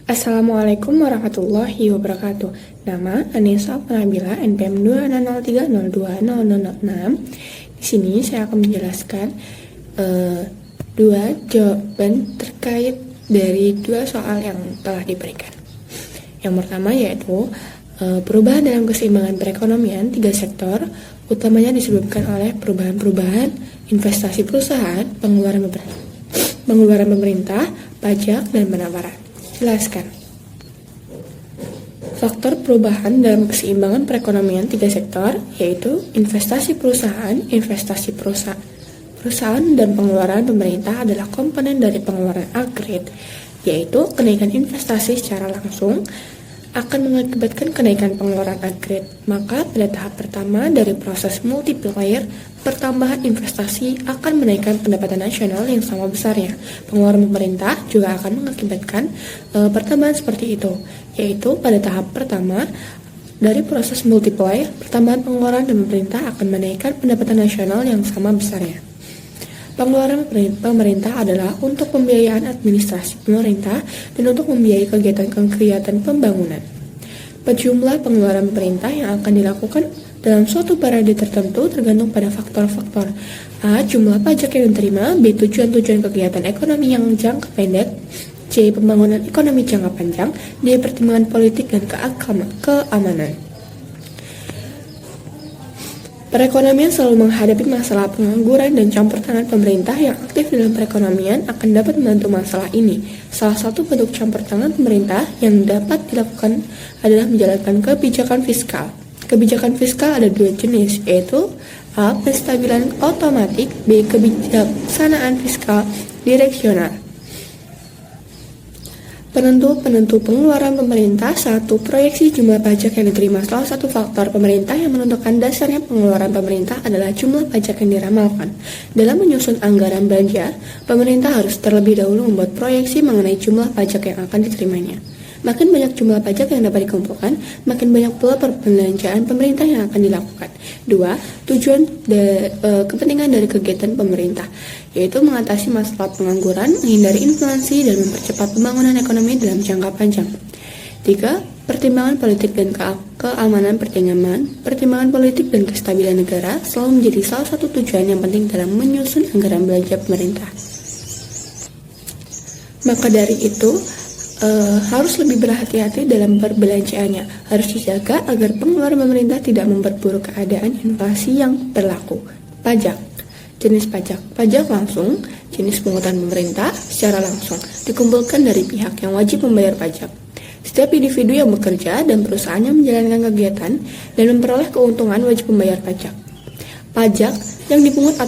Assalamualaikum warahmatullahi wabarakatuh. Nama Anissa Nabila, NPM 200302006. Di sini saya akan menjelaskan dua jawaban terkait dari dua soal yang telah diberikan. Yang pertama yaitu perubahan dalam keseimbangan perekonomian tiga sektor, utamanya disebabkan oleh perubahan-perubahan investasi perusahaan, pengeluaran pemerintah, pajak, dan penawaran. Jelaskan. Faktor perubahan dalam keseimbangan perekonomian tiga sektor, yaitu investasi perusahaan, perusahaan dan pengeluaran pemerintah adalah komponen dari pengeluaran aggregate, yaitu kenaikan investasi secara langsung akan mengakibatkan kenaikan pengeluaran aggregate. Maka pada tahap pertama dari proses multiplier, pertambahan investasi akan menaikkan pendapatan nasional yang sama besarnya. Pengeluaran pemerintah juga akan mengakibatkan pertambahan seperti itu, yaitu pada tahap pertama dari proses multiplier, pertambahan pengeluaran pemerintah akan menaikkan pendapatan nasional yang sama besarnya. Pengeluaran pemerintah adalah untuk pembiayaan administrasi pemerintah dan untuk membiayai kegiatan pembangunan. Jumlah pengeluaran pemerintah yang akan dilakukan dalam suatu periode tertentu tergantung pada faktor-faktor: A. Jumlah pajak yang diterima, B. Tujuan-tujuan kegiatan ekonomi yang jangka pendek, C. Pembangunan ekonomi jangka panjang, D. Pertimbangan politik dan keamanan. Perekonomian selalu menghadapi masalah pengangguran dan campur tangan pemerintah yang aktif dalam perekonomian akan dapat membantu masalah ini. Salah satu bentuk campur tangan pemerintah yang dapat dilakukan adalah menjalankan kebijakan fiskal. Kebijakan fiskal ada dua jenis, yaitu A. Penstabilan otomatik, B. Kebijaksanaan fiskal direksional. Penentu pengeluaran pemerintah. 1. Proyeksi jumlah pajak yang diterima. Salah satu faktor pemerintah yang menentukan dasarnya pengeluaran pemerintah adalah jumlah pajak yang diramalkan. Dalam menyusun anggaran belanja, pemerintah harus terlebih dahulu membuat proyeksi mengenai jumlah pajak yang akan diterimanya. Makin banyak jumlah pajak yang dapat dikumpulkan, makin banyak pula perbelanjaan pemerintah yang akan dilakukan. 2. Tujuan kepentingan dari kegiatan pemerintah, yaitu mengatasi masalah pengangguran, menghindari inflasi, dan mempercepat pembangunan ekonomi dalam jangka panjang. 3. Pertimbangan politik dan keamanan. Pertimbangan politik dan kestabilan negara selalu menjadi salah satu tujuan yang penting dalam menyusun anggaran belanja pemerintah. Maka dari itu, harus lebih berhati-hati dalam perbelanjaannya. Harus dijaga agar pengeluaran pemerintah tidak memperburuk keadaan inflasi yang berlaku. Pajak. Jenis pajak. Pajak langsung, jenis pungutan pemerintah secara langsung, dikumpulkan dari pihak yang wajib membayar pajak. Setiap individu yang bekerja dan perusahaan yang menjalankan kegiatan dan memperoleh keuntungan wajib membayar pajak. Pajak yang dipungut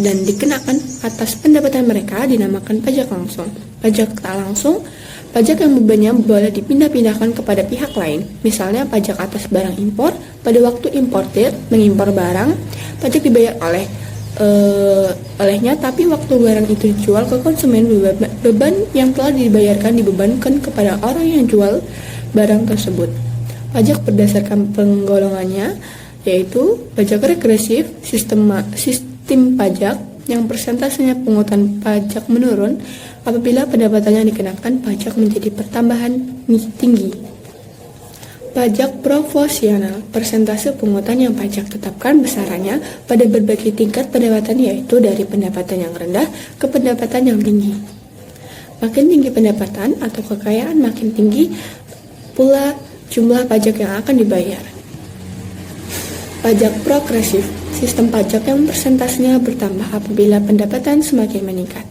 dan dikenakan atas pendapatan mereka dinamakan pajak langsung. Pajak tak langsung, pajak yang bebannya boleh dipindah-pindahkan kepada pihak lain. Misalnya pajak atas barang impor, pada waktu importir mengimpor barang, pajak dibayar olehnya, tapi waktu barang itu dijual ke konsumen, beban yang telah dibebankan kepada orang yang jual barang tersebut. Pajak berdasarkan penggolongannya, yaitu pajak regresif, sistem pajak yang persentasenya pungutan pajak menurun apabila pendapatan yang dikenakan pajak menjadi pertambahan tinggi. Pajak proporsional, persentase pungutan yang pajak tetapkan besarannya pada berbagai tingkat pendapatan, yaitu dari pendapatan yang rendah ke pendapatan yang tinggi. Makin tinggi pendapatan atau kekayaan, makin tinggi pula jumlah pajak yang akan dibayar. Pajak progresif, sistem pajak yang persentasenya bertambah apabila pendapatan semakin meningkat.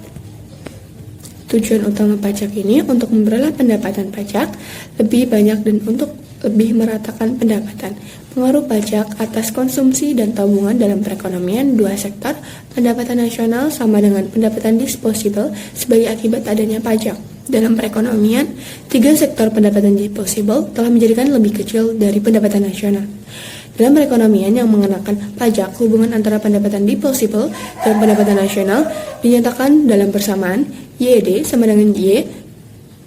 Tujuan utama pajak ini untuk memperoleh pendapatan pajak lebih banyak dan untuk lebih meratakan pendapatan. Pengaruh pajak atas konsumsi dan tabungan dalam perekonomian dua sektor, pendapatan nasional sama dengan pendapatan disposable sebagai akibat adanya pajak. Dalam perekonomian, tiga sektor pendapatan disposable telah menjadikan lebih kecil dari pendapatan nasional. Dalam perekonomian yang mengenakan pajak, hubungan antara pendapatan disposable dan pendapatan nasional dinyatakan dalam persamaan YD sama dengan Y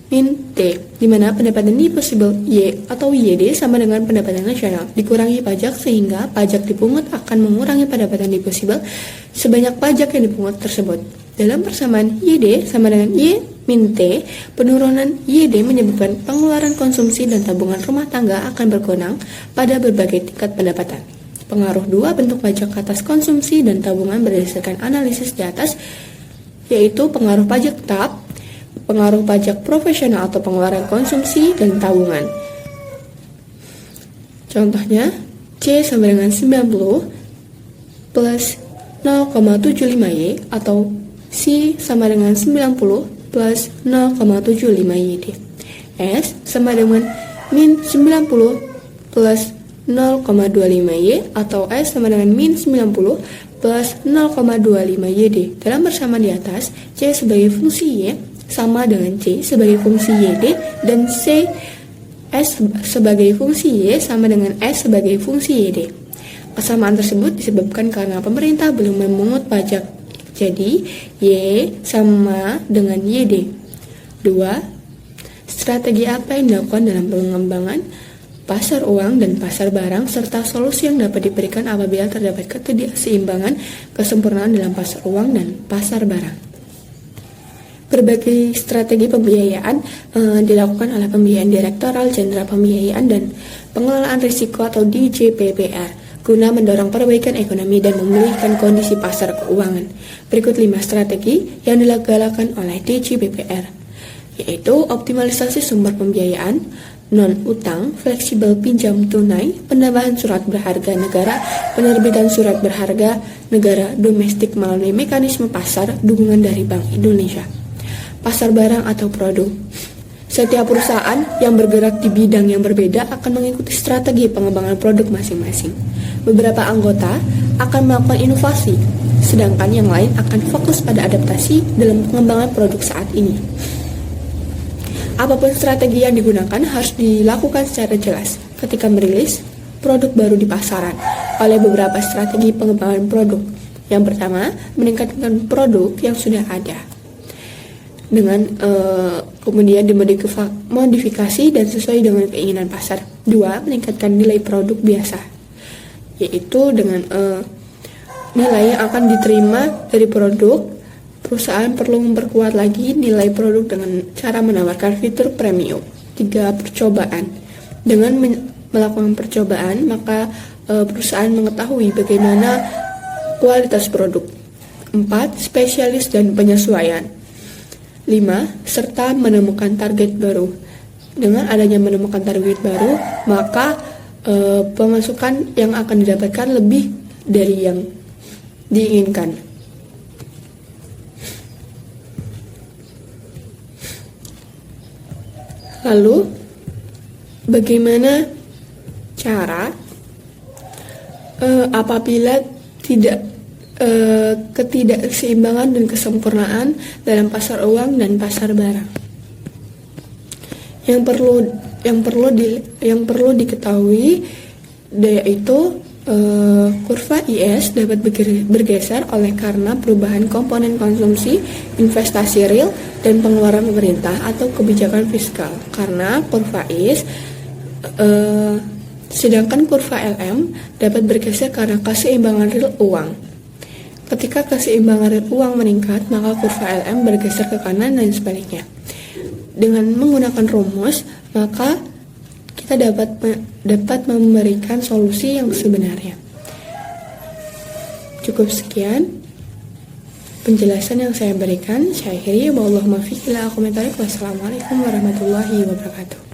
min T, di mana pendapatan disposable Y atau YD sama dengan pendapatan nasional dikurangi pajak, sehingga pajak dipungut akan mengurangi pendapatan disposable sebanyak pajak yang dipungut tersebut. Dalam persamaan YD sama dengan Y Min T, penurunan YD menyebabkan pengeluaran konsumsi dan tabungan rumah tangga akan berkurang pada berbagai tingkat pendapatan. Pengaruh dua bentuk pajak atas konsumsi dan tabungan berdasarkan analisis di atas, yaitu pengaruh pajak tetap, pengaruh pajak profesional atau pengeluaran konsumsi dan tabungan. Contohnya, C sama dengan 90 plus 0,75Y atau C sama dengan 90 plus 0,75YD. S sama dengan min 90 plus 0,25Y atau S sama dengan min 90 plus 0,25YD. Dalam persamaan di atas, C sebagai fungsi Y sama dengan C sebagai fungsi YD dan C S sebagai fungsi Y sama dengan S sebagai fungsi YD. Kesamaan tersebut disebabkan karena pemerintah belum memungut pajak. Jadi, Y sama dengan YD. 2. Strategi apa yang dilakukan dalam pengembangan pasar uang dan pasar barang serta solusi yang dapat diberikan apabila terdapat ketidakseimbangan kesempurnaan dalam pasar uang dan pasar barang. Berbagai strategi pembiayaan dilakukan oleh Pembiayaan Direktorat Jenderal Pembiayaan dan Pengelolaan Risiko atau DJPPR guna mendorong perbaikan ekonomi dan memulihkan kondisi pasar keuangan. Berikut 5 strategi yang dilakukan oleh DJPPR, yaitu optimalisasi sumber pembiayaan, non-utang, fleksibel pinjam tunai, penambahan surat berharga negara, penerbitan surat berharga negara domestik melalui mekanisme pasar, dukungan dari Bank Indonesia. Pasar barang atau produk. Setiap perusahaan yang bergerak di bidang yang berbeda akan mengikuti strategi pengembangan produk masing-masing. Beberapa anggota akan melakukan inovasi, sedangkan yang lain akan fokus pada adaptasi dalam pengembangan produk saat ini. Apapun strategi yang digunakan harus dilakukan secara jelas ketika merilis produk baru di pasaran oleh beberapa strategi pengembangan produk. Yang pertama, meningkatkan produk yang sudah ada dengan kemudian dimodifikasi dan sesuai dengan keinginan pasar. 2. Meningkatkan nilai produk biasa, yaitu dengan nilai yang akan diterima dari produk. Perusahaan perlu memperkuat lagi nilai produk dengan cara menawarkan fitur premium. 3. Percobaan. Dengan melakukan percobaan, maka perusahaan mengetahui bagaimana kualitas produk. 4. Spesialis dan penyesuaian. 5. Serta menemukan target baru. Dengan adanya menemukan target baru, maka pemasukan yang akan didapatkan lebih dari yang diinginkan. Lalu, bagaimana cara apabila ketidakseimbangan dan kesempurnaan dalam pasar uang dan pasar barang? Yang perlu diketahui yaitu kurva IS dapat bergeser oleh karena perubahan komponen konsumsi, investasi real, dan pengeluaran pemerintah atau kebijakan fiskal. Karena kurva IS sedangkan kurva LM dapat bergeser karena keseimbangan real uang. Ketika keseimbangan real uang meningkat, maka kurva LM bergeser ke kanan dan sebaliknya. Dengan menggunakan rumus, maka kita dapat memberikan solusi yang sebenarnya. Cukup sekian penjelasan yang saya berikan. Saya akhiri. Wallahumma fiq ila komentar. Wassalamualaikum warahmatullahi wabarakatuh.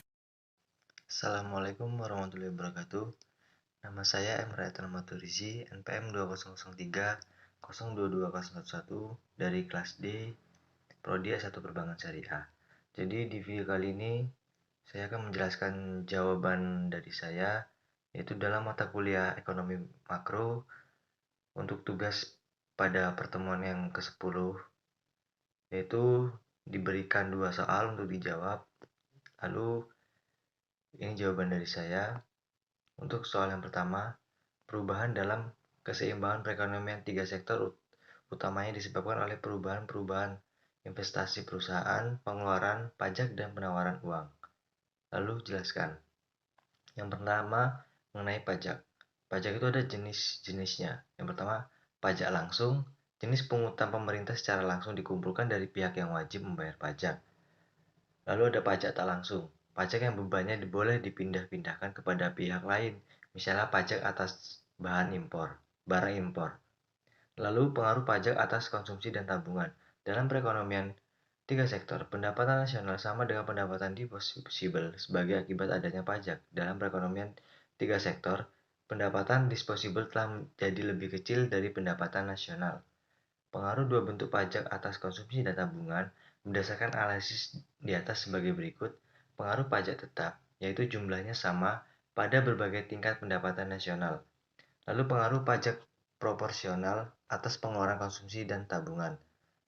Assalamualaikum warahmatullahi wabarakatuh. Nama saya Emrayatul Maturizi, NPM 2003 022011 dari kelas D, Prodi S1 Perbankan Syariah. Jadi di video kali ini saya akan menjelaskan jawaban dari saya, yaitu dalam mata kuliah Ekonomi Makro untuk tugas pada pertemuan yang ke-10, yaitu diberikan 2 soal untuk dijawab. Lalu ini jawaban dari saya. Untuk soal yang pertama, perubahan dalam keseimbangan perekonomian 3 sektor utamanya disebabkan oleh perubahan investasi perusahaan, pengeluaran, pajak, dan penawaran uang. Lalu jelaskan. Yang pertama, mengenai pajak. Pajak itu ada jenis-jenisnya. Yang pertama, pajak langsung, Jenis pungutan pemerintah secara langsung dikumpulkan dari pihak yang wajib membayar pajak. Lalu ada pajak tak langsung. Pajak yang bebannya boleh dipindah-pindahkan kepada pihak lain, misalnya pajak atas barang impor. Lalu pengaruh pajak atas konsumsi dan tabungan. Dalam perekonomian tiga sektor, pendapatan nasional sama dengan pendapatan disposable sebagai akibat adanya pajak. Dalam perekonomian tiga sektor, pendapatan disposable telah menjadi lebih kecil dari pendapatan nasional. Pengaruh dua bentuk pajak atas konsumsi dan tabungan berdasarkan analisis di atas sebagai berikut. Pengaruh pajak tetap, yaitu jumlahnya sama pada berbagai tingkat pendapatan nasional. Lalu pengaruh pajak proporsional atas pengeluaran konsumsi dan tabungan.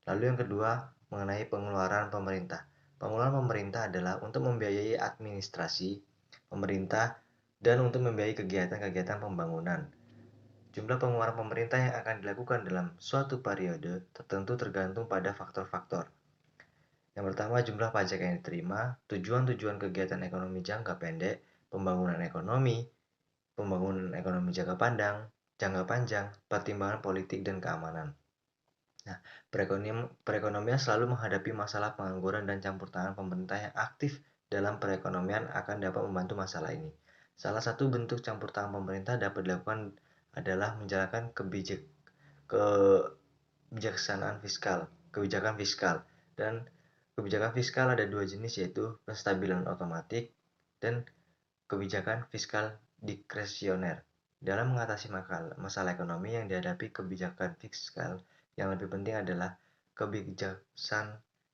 Lalu yang kedua, mengenai pengeluaran pemerintah. Pengeluaran pemerintah adalah untuk membiayai administrasi pemerintah dan untuk membiayai kegiatan-kegiatan pembangunan. Jumlah pengeluaran pemerintah yang akan dilakukan dalam suatu periode tertentu tergantung pada faktor-faktor. Yang pertama, jumlah pajak yang diterima, tujuan-tujuan kegiatan ekonomi jangka pendek, pembangunan ekonomi jangka panjang, pertimbangan politik dan keamanan. Nah, perekonomian selalu menghadapi masalah pengangguran dan campur tangan pemerintah yang aktif dalam perekonomian akan dapat membantu masalah ini. Salah satu bentuk campur tangan pemerintah dapat dilakukan adalah menjalankan kebijakan fiskal. Dan kebijakan fiskal ada dua jenis, yaitu penstabilan otomatis dan kebijakan fiskal diskresioner. Dalam mengatasi masalah ekonomi yang dihadapi kebijakan fiskal, yang lebih penting adalah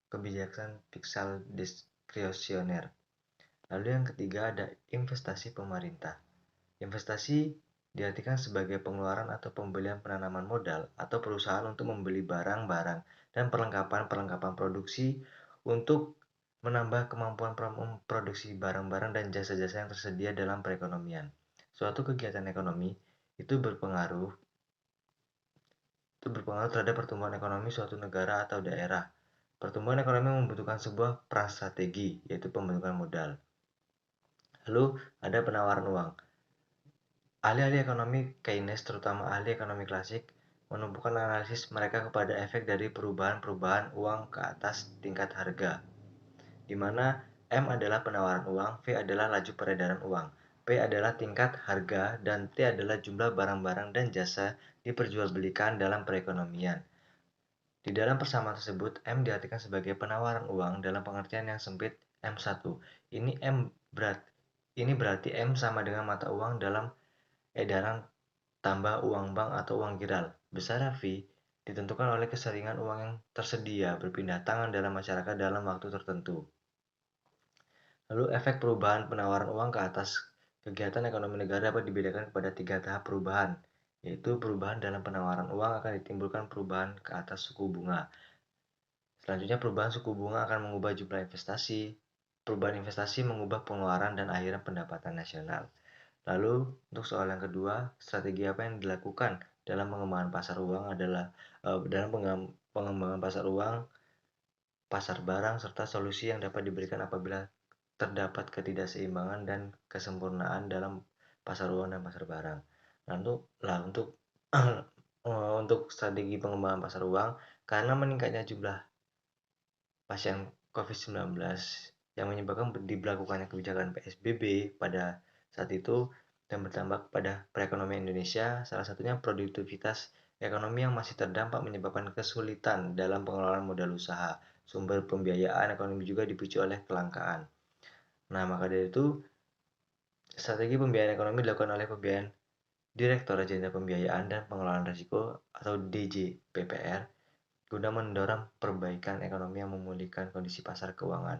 kebijakan fiskal diskresioner. Lalu yang ketiga ada investasi pemerintah. Investasi diartikan sebagai pengeluaran atau pembelian penanaman modal atau perusahaan untuk membeli barang-barang dan perlengkapan produksi untuk menambah kemampuan memproduksi barang-barang dan jasa-jasa yang tersedia dalam perekonomian. Suatu kegiatan ekonomi itu berpengaruh terhadap pertumbuhan ekonomi suatu negara atau daerah. Pertumbuhan ekonomi membutuhkan sebuah prastrategi, yaitu pembentukan modal. Lalu ada penawaran uang. Ahli-ahli ekonomi Keynes, terutama ahli ekonomi klasik, menumpukan analisis mereka kepada efek dari perubahan uang ke atas tingkat harga, di mana M adalah penawaran uang, V adalah laju peredaran uang, P adalah tingkat harga, dan T adalah jumlah barang-barang dan jasa diperjualbelikan dalam perekonomian. Di dalam persamaan tersebut, M diartikan sebagai penawaran uang dalam pengertian yang sempit M1. Ini berarti M sama dengan mata uang dalam edaran tambah uang bank atau uang giral. Besar V ditentukan oleh keseringan uang yang tersedia berpindah tangan dalam masyarakat dalam waktu tertentu. Lalu efek perubahan penawaran uang ke atas kegiatan ekonomi negara dapat dibedakan kepada tiga tahap perubahan, yaitu perubahan dalam penawaran uang akan ditimbulkan perubahan ke atas suku bunga. Selanjutnya perubahan suku bunga akan mengubah jumlah investasi, perubahan investasi mengubah pengeluaran dan akhirnya pendapatan nasional. Lalu untuk soal yang kedua, strategi apa yang dilakukan dalam pengembangan pasar uang adalah dalam pengembangan pasar uang, pasar barang, serta solusi yang dapat diberikan apabila terdapat ketidakseimbangan dan kesempurnaan dalam pasar uang dan pasar barang. Nah, untuk untuk strategi pengembangan pasar uang, karena meningkatnya jumlah pasien COVID-19 yang menyebabkan diberlakukannya kebijakan PSBB pada saat itu dan berdampak pada perekonomian Indonesia, salah satunya produktivitas ekonomi yang masih terdampak menyebabkan kesulitan dalam pengelolaan modal usaha. Sumber pembiayaan ekonomi juga dipicu oleh kelangkaan. Nah, maka dari itu, strategi pembiayaan ekonomi dilakukan oleh pembiayaan Direktorat Jenderal Pembiayaan dan Pengelolaan Risiko atau DJPPR guna mendorong perbaikan ekonomi yang memulihkan kondisi pasar keuangan.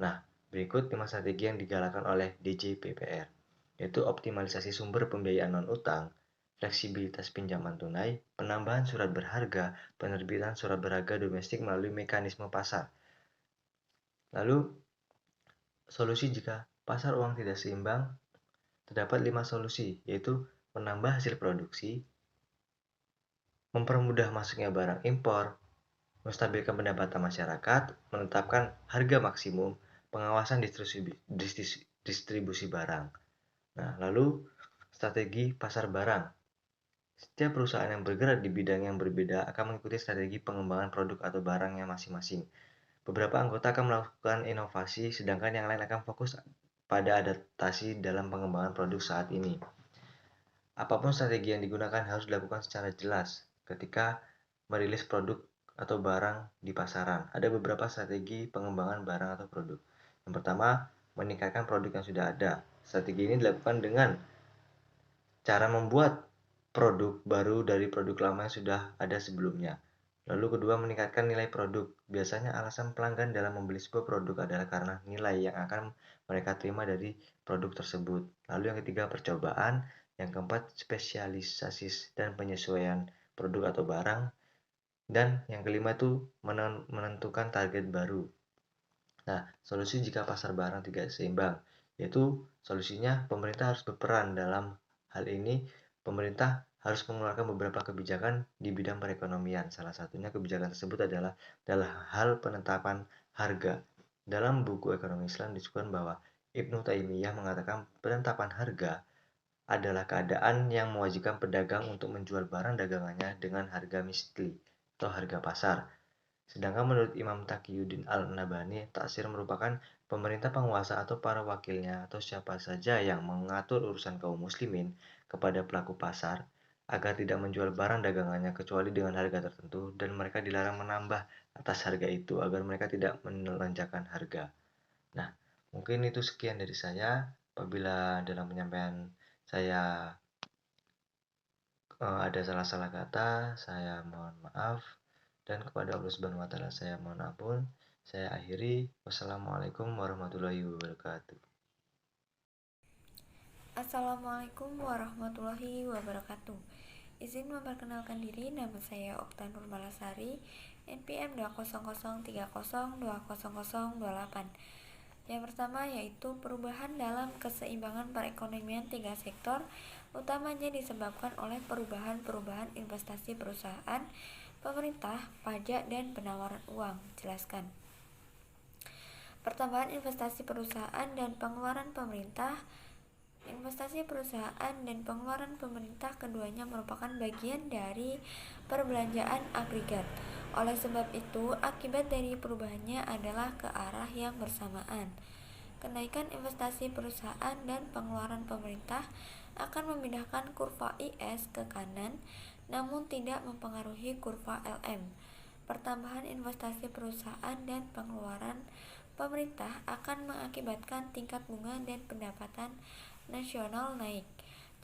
Nah, berikut 5 strategi yang digalakkan oleh DJPPR, yaitu optimalisasi sumber pembiayaan non-utang, fleksibilitas pinjaman tunai, penambahan surat berharga, penerbitan surat berharga domestik melalui mekanisme pasar. Lalu, solusi jika pasar uang tidak seimbang, terdapat 5 solusi, yaitu menambah hasil produksi, mempermudah masuknya barang impor, menstabilkan pendapatan masyarakat, menetapkan harga maksimum, pengawasan distribusi barang. Nah, lalu strategi pasar barang. Setiap perusahaan yang bergerak di bidang yang berbeda akan mengikuti strategi pengembangan produk atau barangnya masing-masing. Beberapa anggota akan melakukan inovasi, sedangkan yang lain akan fokus pada adaptasi dalam pengembangan produk saat ini. Apapun strategi yang digunakan harus dilakukan secara jelas ketika merilis produk atau barang di pasaran. Ada beberapa strategi pengembangan barang atau produk. Yang pertama, meningkatkan produk yang sudah ada. Strategi ini dilakukan dengan cara membuat produk baru dari produk lama yang sudah ada sebelumnya. Lalu kedua, meningkatkan nilai produk. Biasanya alasan pelanggan dalam membeli sebuah produk adalah karena nilai yang akan mereka terima dari produk tersebut. Lalu yang ketiga, percobaan. Yang keempat, spesialisasi dan penyesuaian produk atau barang. Dan yang kelima itu menentukan target baru. Nah, solusi jika pasar barang tidak seimbang, yaitu solusinya pemerintah harus berperan dalam hal ini. Pemerintah harus mengeluarkan beberapa kebijakan di bidang perekonomian. Salah satunya kebijakan tersebut adalah dalam hal penetapan harga. Dalam buku ekonomi Islam disebutkan bahwa Ibnu Taimiyah mengatakan penetapan harga adalah keadaan yang mewajibkan pedagang untuk menjual barang dagangannya dengan harga misli atau harga pasar. Sedangkan menurut Imam Taqiyuddin Al-Nabhani, taksir merupakan pemerintah penguasa atau para wakilnya atau siapa saja yang mengatur urusan kaum muslimin kepada pelaku pasar agar tidak menjual barang dagangannya kecuali dengan harga tertentu dan mereka dilarang menambah atas harga itu agar mereka tidak menanjakan harga. Nah, mungkin itu sekian dari saya. Apabila dalam penyampaian saya ada salah-salah kata, saya mohon maaf. Dan kepada Allah Subhanahu wa taala saya mohon ampun. Saya akhiri. Wassalamualaikum warahmatullahi wabarakatuh. Assalamualaikum warahmatullahi wabarakatuh. Izin memperkenalkan diri, nama saya Okta Nurmalasari, NPM 20030200028. Yang pertama yaitu perubahan dalam keseimbangan perekonomian tiga sektor, utamanya disebabkan oleh perubahan investasi perusahaan, pemerintah, pajak, dan penawaran uang. Jelaskan. Pertambahan investasi perusahaan dan pengeluaran pemerintah. Investasi perusahaan dan pengeluaran pemerintah keduanya merupakan bagian dari perbelanjaan agregat. Oleh sebab itu, akibat dari perubahannya adalah ke arah yang bersamaan. Kenaikan investasi perusahaan dan pengeluaran pemerintah akan memindahkan kurva IS ke kanan, namun tidak mempengaruhi kurva LM. Pertambahan investasi perusahaan dan pengeluaran pemerintah akan mengakibatkan tingkat bunga dan pendapatan nasional naik.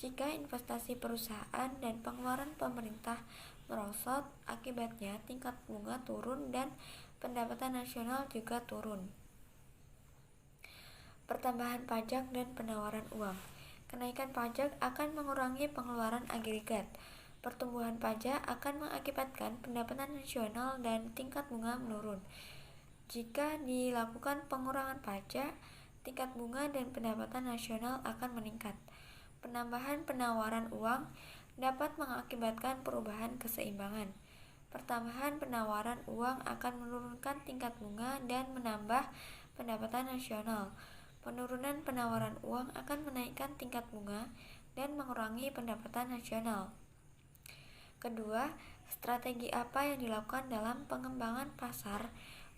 Jika investasi perusahaan dan pengeluaran pemerintah merosot, akibatnya tingkat bunga turun dan pendapatan nasional juga turun. Pertambahan pajak dan penawaran uang. Kenaikan pajak akan mengurangi pengeluaran agregat. Pertumbuhan pajak akan mengakibatkan pendapatan nasional dan tingkat bunga menurun. Jika dilakukan pengurangan pajak, tingkat bunga dan pendapatan nasional akan meningkat. Penambahan penawaran uang dapat mengakibatkan perubahan keseimbangan. Pertambahan penawaran uang akan menurunkan tingkat bunga dan menambah pendapatan nasional. Penurunan penawaran uang akan menaikkan tingkat bunga dan mengurangi pendapatan nasional. Kedua, strategi apa yang dilakukan dalam pengembangan pasar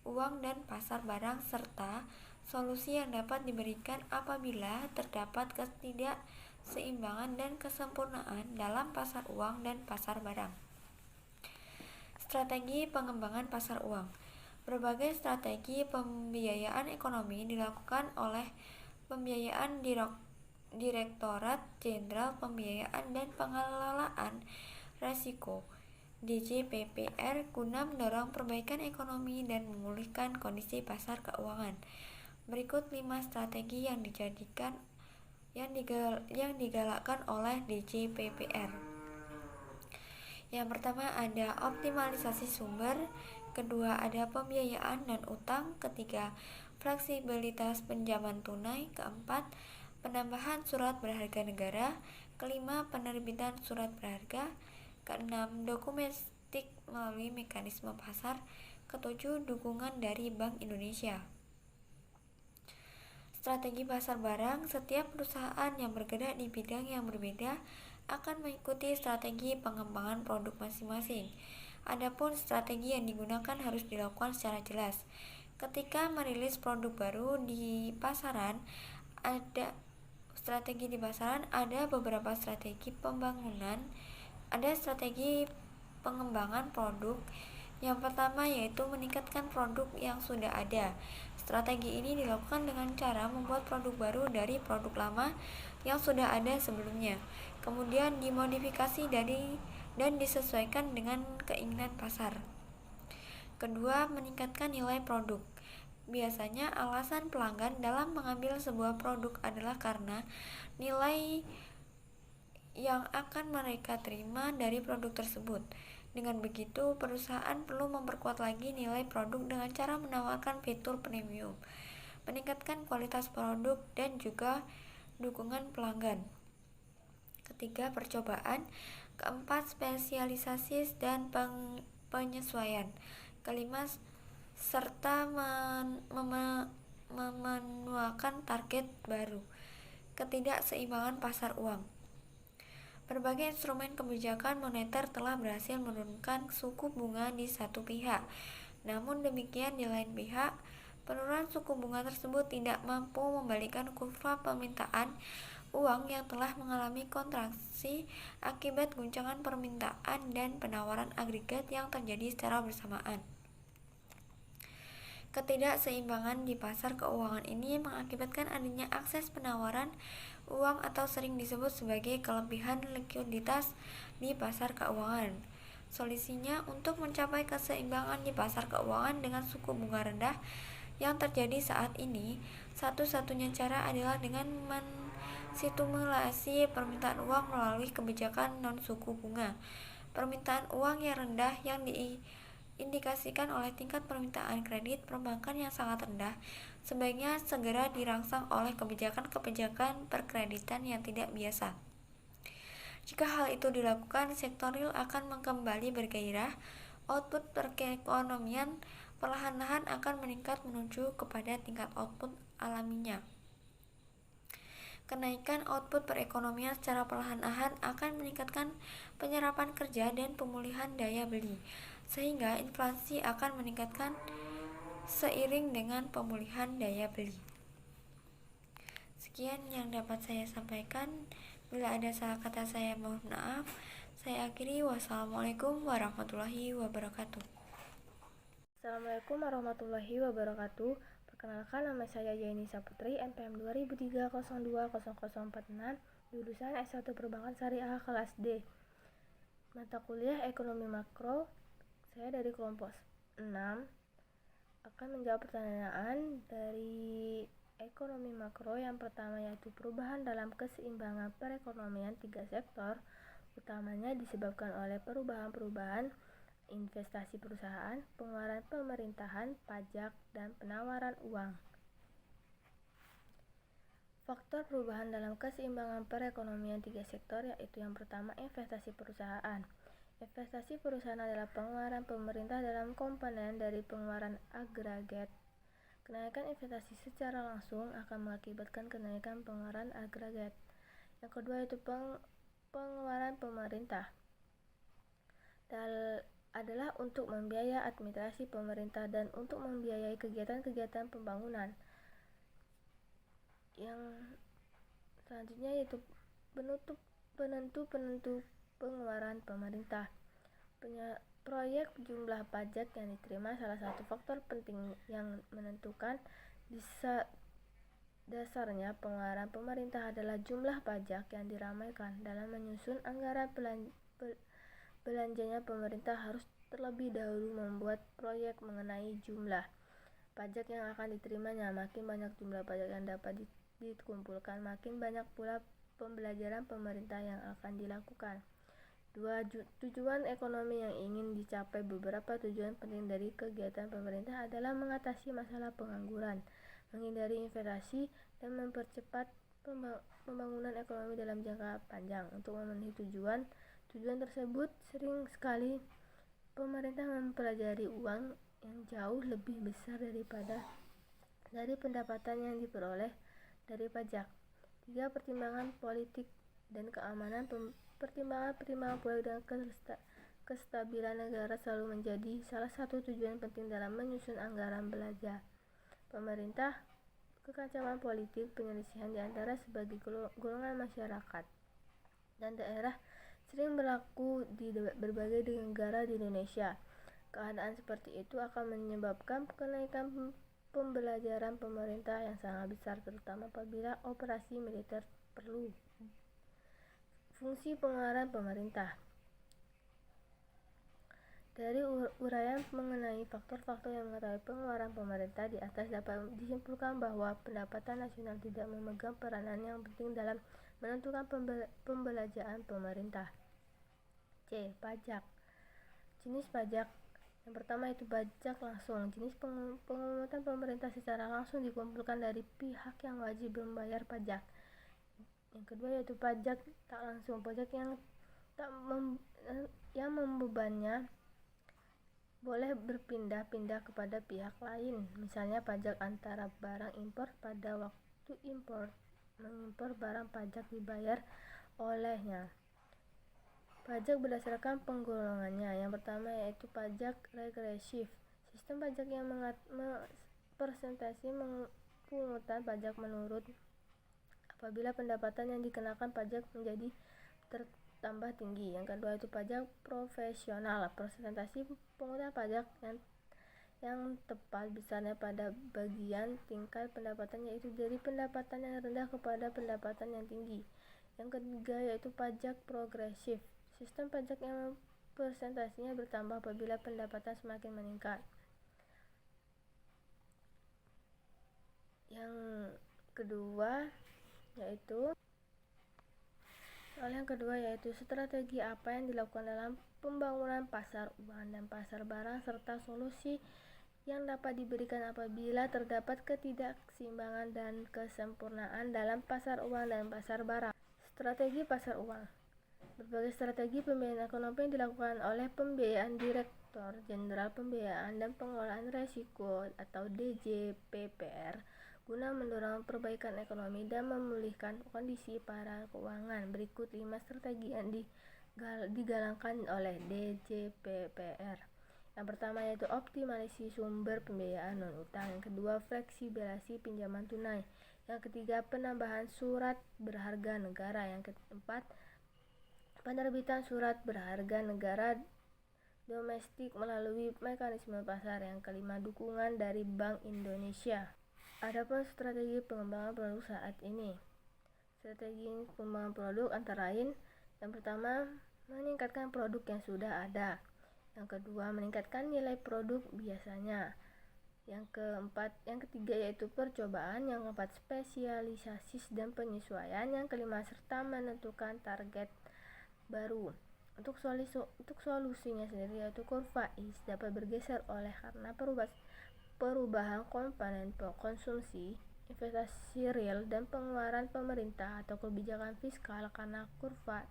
uang dan pasar barang serta solusi yang dapat diberikan apabila terdapat ketidakseimbangan dan kesempurnaan dalam pasar uang dan pasar barang. Strategi pengembangan pasar uang. Berbagai strategi pembiayaan ekonomi dilakukan oleh Pembiayaan Direktorat Jenderal Pembiayaan dan Pengelolaan Risiko DJPPR guna mendorong perbaikan ekonomi dan memulihkan kondisi pasar keuangan. Berikut 5 strategi yang digalakkan oleh DJPPR. Yang pertama ada optimalisasi sumber, kedua ada pembiayaan dan utang, ketiga fleksibilitas pinjaman tunai, keempat penambahan surat berharga negara, kelima penerbitan surat berharga, keenam domestik melalui mekanisme pasar, ketujuh dukungan dari Bank Indonesia. Strategi pasar barang. Setiap perusahaan yang bergerak di bidang yang berbeda akan mengikuti strategi pengembangan produk masing-masing. Adapun strategi yang digunakan harus dilakukan secara jelas. Ketika merilis produk baru di pasaran, ada beberapa strategi pembangunan, ada strategi pengembangan produk. Yang pertama yaitu meningkatkan produk yang sudah ada. Strategi ini dilakukan dengan cara membuat produk baru dari produk lama yang sudah ada sebelumnya, kemudian dimodifikasi dan disesuaikan dengan keinginan pasar. Kedua, meningkatkan nilai produk. Biasanya alasan pelanggan dalam mengambil sebuah produk adalah karena nilai yang akan mereka terima dari produk tersebut. Dengan begitu, perusahaan perlu memperkuat lagi nilai produk dengan cara menawarkan fitur premium, meningkatkan kualitas produk, dan juga dukungan pelanggan. Ketiga, percobaan. Keempat, spesialisasi dan penyesuaian. Kelima, serta memenuhi target baru. Ketidakseimbangan pasar uang. Berbagai instrumen kebijakan moneter telah berhasil menurunkan suku bunga di satu pihak. Namun demikian, di lain pihak, penurunan suku bunga tersebut tidak mampu membalikkan kurva permintaan uang yang telah mengalami kontraksi akibat guncangan permintaan dan penawaran agregat yang terjadi secara bersamaan. Ketidakseimbangan di pasar keuangan ini mengakibatkan adanya akses penawaran uang atau sering disebut sebagai kelebihan likuiditas di pasar keuangan. Solusinya untuk mencapai keseimbangan di pasar keuangan dengan suku bunga rendah yang terjadi saat ini, satu-satunya cara adalah dengan menstimulasi permintaan uang melalui kebijakan non-suku bunga. Permintaan uang yang rendah yang diindikasikan oleh tingkat permintaan kredit perbankan yang sangat rendah sebaiknya segera dirangsang oleh kebijakan-kebijakan perkreditan yang tidak biasa. Jika hal itu dilakukan, sektor real akan kembali bergairah, output perekonomian perlahan-lahan akan meningkat menuju kepada tingkat output alaminya. Kenaikan output perekonomian secara perlahan-lahan akan meningkatkan penyerapan kerja dan pemulihan daya beli, sehingga inflasi akan meningkatkan seiring dengan pemulihan daya beli. Sekian yang dapat saya sampaikan. Bila ada salah kata saya mohon maaf. Saya akhiri. Wassalamualaikum warahmatullahi wabarakatuh. Assalamualaikum warahmatullahi wabarakatuh. Perkenalkan, nama saya Yeni Saputri, NPM 2003-02-0046, lulusan S1 Perbankan Syariah kelas D. Mata kuliah Ekonomi Makro. Saya dari kelompok 6 akan menjawab pertanyaan dari ekonomi makro. Yang pertama yaitu perubahan dalam keseimbangan perekonomian tiga sektor, utamanya disebabkan oleh perubahan-perubahan investasi perusahaan, pengeluaran pemerintahan, pajak, dan penawaran uang. Faktor perubahan dalam keseimbangan perekonomian tiga sektor yaitu yang pertama investasi perusahaan. Investasi perusahaan adalah pengeluaran pemerintah dalam komponen dari pengeluaran agregat. Kenaikan investasi secara langsung akan mengakibatkan kenaikan pengeluaran agregat. Yang kedua yaitu pengeluaran pemerintah adalah untuk membiayai administrasi pemerintah dan untuk membiayai kegiatan-kegiatan pembangunan. Yang selanjutnya yaitu penentu pengeluaran pemerintah. Proyek jumlah pajak yang diterima salah satu faktor penting yang menentukan. Dasarnya pengeluaran pemerintah adalah jumlah pajak yang diramaikan. Dalam menyusun anggaran belanjanya, pemerintah harus terlebih dahulu membuat proyek mengenai jumlah pajak yang akan diterimanya. Makin banyak jumlah pajak yang dapat dikumpulkan, makin banyak pula pembelajaran pemerintah yang akan dilakukan. 2. Tujuan ekonomi yang ingin dicapai. Beberapa tujuan penting dari kegiatan pemerintah adalah mengatasi masalah pengangguran, menghindari investasi, dan mempercepat pembangunan ekonomi dalam jangka panjang. Untuk memenuhi tujuan tersebut, sering sekali pemerintah mempelajari uang yang jauh lebih besar dari pendapatan yang diperoleh dari pajak. 3. Pertimbangan politik dan keamanan Pertimbangan politik dan kestabilan negara selalu menjadi salah satu tujuan penting dalam menyusun anggaran belanja pemerintah. Kekacauan politik, penyelisihan di antara sebagai golongan masyarakat dan daerah sering berlaku di berbagai negara di Indonesia. Keadaan seperti itu akan menyebabkan kenaikan pembelajaran pemerintah yang sangat besar, terutama apabila operasi militer perlu. Fungsi pengeluaran pemerintah. Dari uraian mengenai faktor-faktor yang mengetahui pengeluaran pemerintah di atas, dapat disimpulkan bahwa pendapatan nasional tidak memegang peranan yang penting dalam menentukan pembelanjaan pemerintah. C. Pajak. Jenis pajak. Yang pertama itu pajak langsung. Jenis penghutang pemerintah secara langsung dikumpulkan dari pihak yang wajib membayar pajak. Yang kedua yaitu pajak tak langsung. Pajak yang membebannya boleh berpindah-pindah kepada pihak lain. Misalnya pajak antara barang impor pada waktu mengimpor barang, pajak dibayar olehnya. Pajak berdasarkan penggolongannya. Yang pertama yaitu pajak regresif. Sistem pajak yang persentase pungutan pajak menurut apabila pendapatan yang dikenakan pajak menjadi tambah tinggi. Yang kedua itu pajak profesional. Persentase pungutan pajak yang tepat besarnya pada bagian tingkat pendapatan, yaitu dari pendapatan yang rendah kepada pendapatan yang tinggi. Yang ketiga yaitu pajak progresif. Sistem pajak yang persentasenya bertambah apabila pendapatan semakin meningkat. Yang kedua yaitu strategi apa yang dilakukan dalam pembangunan pasar uang dan pasar barang, serta solusi yang dapat diberikan apabila terdapat ketidakseimbangan dan kesempurnaan dalam pasar uang dan pasar barang. Strategi pasar uang. Berbagai strategi pembiayaan ekonomi yang dilakukan oleh Pembiayaan Direktur Jenderal Pembiayaan dan Pengelolaan Risiko atau DJPPR guna mendorong perbaikan ekonomi dan memulihkan kondisi para keuangan. Berikut 5 strategi yang digalakkan oleh DJPPR. Yang pertama yaitu optimalisasi sumber pembiayaan non-utang. Yang kedua, fleksibilisasi pinjaman tunai. Yang ketiga, penambahan surat berharga negara. Yang keempat, penerbitan surat berharga negara domestik melalui mekanisme pasar. Yang kelima, dukungan dari Bank Indonesia. Adapun strategi pengembangan produk saat ini. Strategi pengembangan produk antara lain, yang pertama, meningkatkan produk yang sudah ada. Yang kedua, meningkatkan nilai produk biasanya. Yang ketiga yaitu percobaan. Yang keempat, spesialisasi dan penyesuaian. Yang kelima, serta menentukan target baru. Untuk solusinya sendiri yaitu kurva IS dapat bergeser oleh karena perubahan komponen konsumsi, investasi real, dan pengeluaran pemerintah atau kebijakan fiskal, karena kurva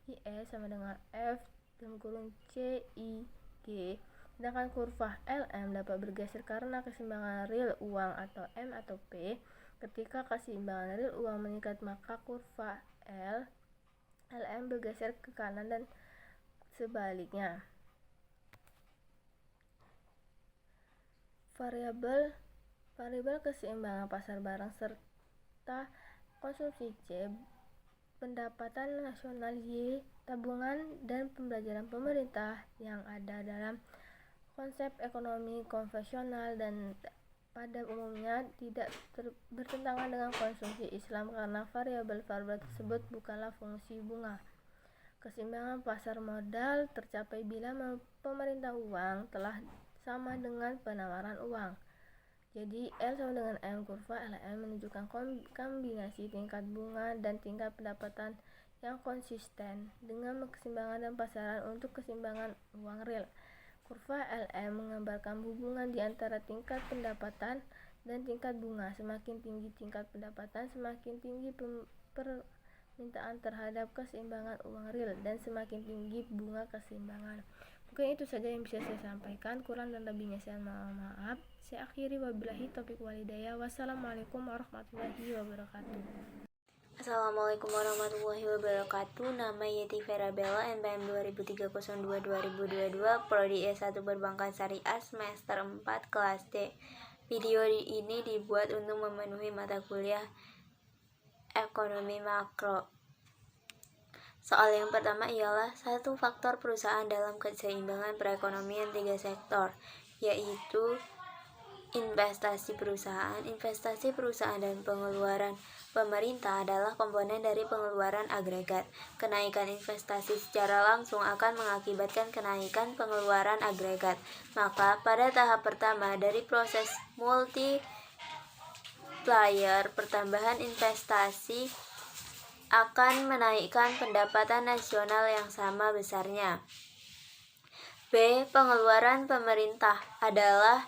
IS sama dengan F (CIG), sedangkan kurva LM dapat bergeser karena keseimbangan real uang atau M atau P. Ketika keseimbangan real uang meningkat, maka kurva LM bergeser ke kanan dan sebaliknya. Variabel keseimbangan pasar barang serta konsumsi C, pendapatan nasional Y, tabungan dan pembayaran pemerintah yang ada dalam konsep ekonomi konvensional dan pada umumnya tidak bertentangan dengan konsumsi Islam, karena variabel-variabel tersebut bukanlah fungsi bunga. Keseimbangan pasar modal tercapai bila pemerintah uang telah sama dengan penawaran uang. Jadi L sama dengan M. Kurva LM menunjukkan kombinasi tingkat bunga dan tingkat pendapatan yang konsisten dengan keseimbangan dan pasaran untuk keseimbangan uang real. Kurva LM menggambarkan hubungan di antara tingkat pendapatan dan tingkat bunga. Semakin tinggi tingkat pendapatan, semakin tinggi permintaan terhadap keseimbangan uang real, dan semakin tinggi bunga keseimbangan. Mungkin itu saja yang bisa saya sampaikan. Kurang dan lebihnya saya mohon maaf. Saya akhiri, wabillahi taufiq walhidayah. Wassalamualaikum warahmatullahi wabarakatuh. Assalamualaikum warahmatullahi wabarakatuh. Nama Yeti Vera Bella, NPM 2003-02-2022, Prodi S1 Perbankan Syariah, semester 4, kelas D. Video ini dibuat untuk memenuhi mata kuliah ekonomi makro. Soal yang pertama ialah satu faktor perusahaan dalam keseimbangan perekonomian 3 sektor, yaitu investasi perusahaan, dan pengeluaran pemerintah adalah komponen dari pengeluaran agregat. Kenaikan investasi secara langsung akan mengakibatkan kenaikan pengeluaran agregat. Maka pada tahap pertama dari proses multiplier, pertambahan investasi akan menaikkan pendapatan nasional yang sama besarnya. B. Pengeluaran pemerintah adalah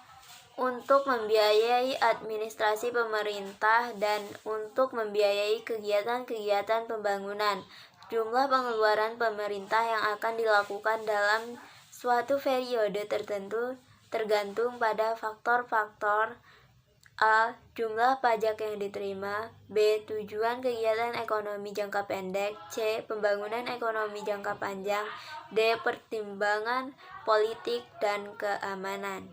untuk membiayai administrasi pemerintah dan untuk membiayai kegiatan-kegiatan pembangunan. Jumlah pengeluaran pemerintah yang akan dilakukan dalam suatu periode tertentu tergantung pada faktor-faktor: A. Jumlah pajak yang diterima. B. Tujuan kegiatan ekonomi jangka pendek. C. Pembangunan ekonomi jangka panjang. D. Pertimbangan politik dan keamanan.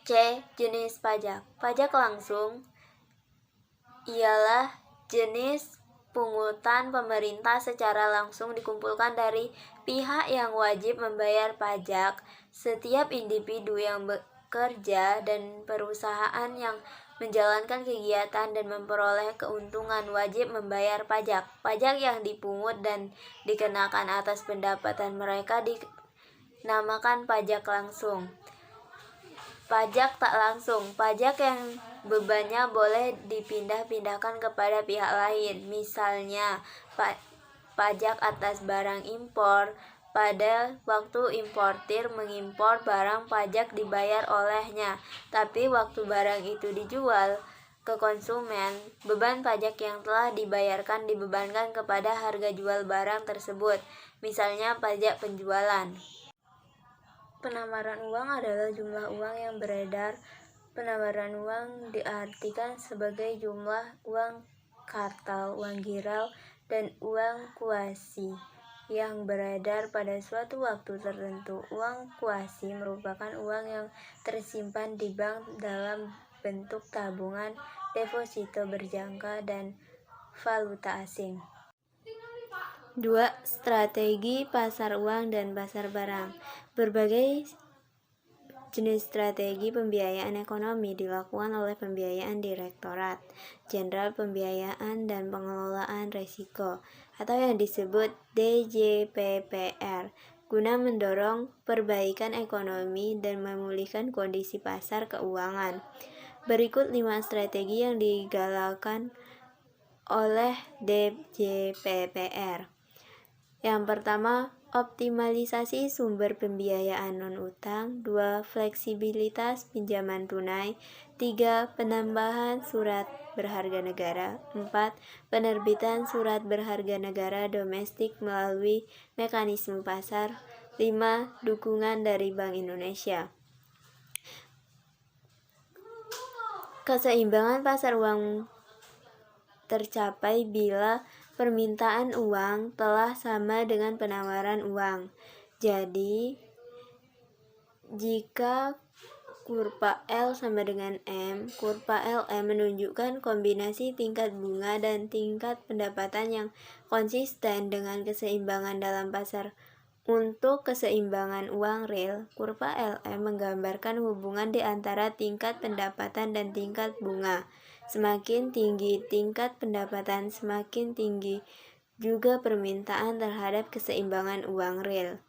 C. Jenis pajak. Pajak langsung ialah jenis pungutan pemerintah secara langsung dikumpulkan dari pihak yang wajib membayar pajak. Setiap individu yang bekerja dan perusahaan yang menjalankan kegiatan dan memperoleh keuntungan wajib membayar pajak. Pajak yang dipungut dan dikenakan atas pendapatan mereka dinamakan pajak langsung. Pajak tak langsung, pajak yang bebannya boleh dipindah-pindahkan kepada pihak lain. Misalnya, pajak atas barang impor. Pada waktu importir mengimpor barang, pajak dibayar olehnya. Tapi waktu barang itu dijual ke konsumen, beban pajak yang telah dibayarkan dibebankan kepada harga jual barang tersebut. Misalnya, pajak penjualan. Penawaran uang adalah jumlah uang yang beredar. Penawaran uang diartikan sebagai jumlah uang kartal, uang giral, dan uang kuasi yang beredar pada suatu waktu tertentu. Uang kuasi merupakan uang yang tersimpan di bank dalam bentuk tabungan, deposito berjangka, dan valuta asing. 2. Strategi pasar uang dan pasar barang. Berbagai jenis strategi pembiayaan ekonomi dilakukan oleh Pembiayaan Direktorat Jenderal Pembiayaan dan Pengelolaan Risiko atau yang disebut DJPPR guna mendorong perbaikan ekonomi dan memulihkan kondisi pasar keuangan. Berikut 5 strategi yang digalakkan oleh DJPPR. Yang pertama, optimalisasi sumber pembiayaan non-utang. 2. Fleksibilitas pinjaman tunai. 3. Penambahan surat berharga negara. 4. Penerbitan surat berharga negara domestik melalui mekanisme pasar. 5. Dukungan dari Bank Indonesia. Keseimbangan pasar uang tercapai bila permintaan uang telah sama dengan penawaran uang. Jadi, jika kurva L sama dengan M, kurva LM menunjukkan kombinasi tingkat bunga dan tingkat pendapatan yang konsisten dengan keseimbangan dalam pasar. Untuk keseimbangan uang real, kurva LM menggambarkan hubungan di antara tingkat pendapatan dan tingkat bunga. Semakin tinggi tingkat pendapatan, semakin tinggi juga permintaan terhadap keseimbangan uang real,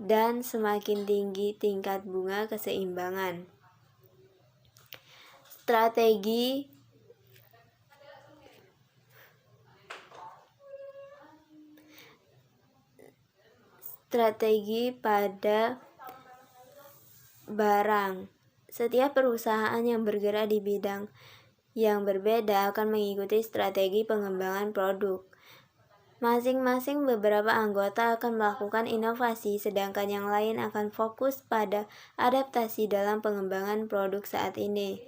dan semakin tinggi tingkat bunga keseimbangan. Strategi pada barang. Setiap perusahaan yang bergerak di bidang yang berbeda akan mengikuti strategi pengembangan produk. Masing-masing beberapa anggota akan melakukan inovasi, sedangkan yang lain akan fokus pada adaptasi dalam pengembangan produk saat ini.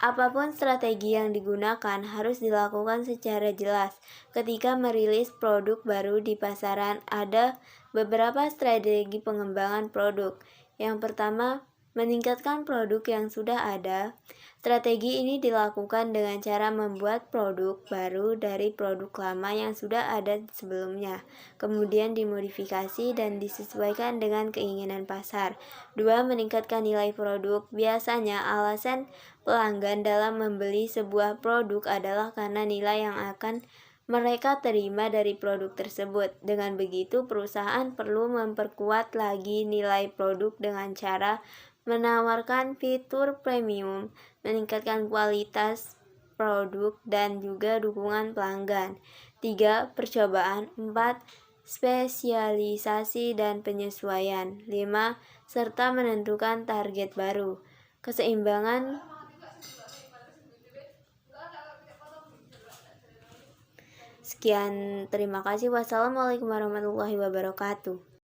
Apapun strategi yang digunakan harus dilakukan secara jelas. Ketika merilis produk baru di pasaran, ada beberapa strategi pengembangan produk. Yang pertama, meningkatkan produk yang sudah ada. Strategi ini dilakukan dengan cara membuat produk baru dari produk lama yang sudah ada sebelumnya, kemudian dimodifikasi dan disesuaikan dengan keinginan pasar. 2. Meningkatkan nilai produk. Biasanya alasan pelanggan dalam membeli sebuah produk adalah karena nilai yang akan mereka terima dari produk tersebut. Dengan begitu, perusahaan perlu memperkuat lagi nilai produk dengan cara menawarkan fitur premium, meningkatkan kualitas produk, dan juga dukungan pelanggan. 3. Percobaan. 4. Spesialisasi dan penyesuaian. 5. Serta menentukan target baru. Keseimbangan. Sekian, terima kasih. Wassalamualaikum warahmatullahi wabarakatuh.